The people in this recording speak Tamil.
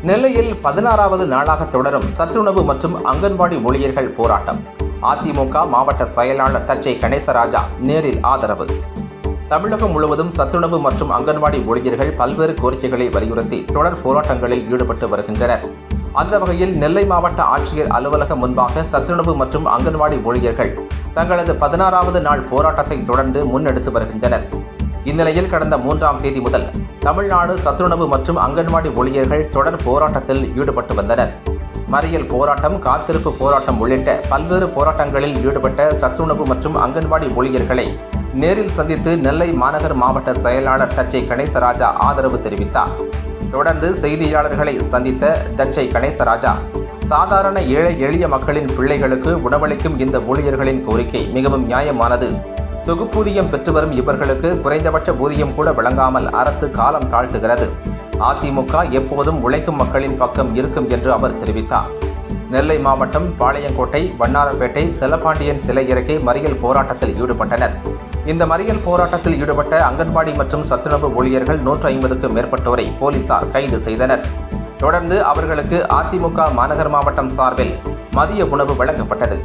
நெல்லையில் 16வது நாளாக தொடரும் சத்துணவு மற்றும் அங்கன்வாடி ஊழியர்கள் போராட்டம். அதிமுக மாவட்ட செயலாளர் தச்சை கணேசராஜா நேரில் ஆதரவு. தமிழகம் முழுவதும் சத்துணவு மற்றும் அங்கன்வாடி ஊழியர்கள் பல்வேறு கோரிக்கைகளை வலியுறுத்தி தொடர் போராட்டங்களில் ஈடுபட்டு வருகின்றனர். அந்த வகையில் நெல்லை மாவட்ட ஆட்சியர் அலுவலகம் முன்பாக சத்துணவு மற்றும் அங்கன்வாடி ஊழியர்கள் தங்களது 16வது நாள் போராட்டத்தை தொடர்ந்து முன்னெடுத்து வருகின்றனர். இந்நிலையில் கடந்த 3ஆம் தேதி முதல் தமிழ்நாடு சத்துணவு மற்றும் அங்கன்வாடி ஊழியர்கள் தொடர் போராட்டத்தில் ஈடுபட்டு வந்தனர். மறியல் போராட்டம், காத்திருப்பு போராட்டம் உள்ளிட்ட பல்வேறு போராட்டங்களில் ஈடுபட்ட சத்துணவு மற்றும் அங்கன்வாடி ஊழியர்களை நேரில் சந்தித்து நெல்லை மாநகர் மாவட்ட செயலாளர் தச்சை கணேசராஜா ஆதரவு தெரிவித்தார். தொடர்ந்து செய்தியாளர்களை சந்தித்த தச்சை கணேசராஜா, சாதாரண ஏழை எளிய மக்களின் பிள்ளைகளுக்கு உணவளிக்கும் இந்த ஊழியர்களின் கோரிக்கை மிகவும் நியாயமானது. தொகுப்பூதியம் பெற்று வரும் இவர்களுக்கு குறைந்தபட்ச ஊதியம் கூட வழங்காமல் அரசு காலம் தாழ்த்துகிறது. அதிமுக எப்போதும் உழைக்கும் மக்களின் பக்கம் இருக்கும் என்று அவர் தெரிவித்தார். நெல்லை மாவட்டம் பாளையங்கோட்டை, வண்ணாரப்பேட்டை, செல்லப்பாண்டியன் சிலை அருகே மறியல் போராட்டத்தில் ஈடுபட்டனர். இந்த மறியல் போராட்டத்தில் ஈடுபட்ட அங்கன்வாடி மற்றும் சத்துணவு ஊழியர்கள் 150க்கும் மேற்பட்டோரை போலீசார் கைது செய்தனர். தொடர்ந்து அவர்களுக்கு அதிமுக மாநகர் மாவட்டம் சார்பில் மதிய உணவு வழங்கப்பட்டது.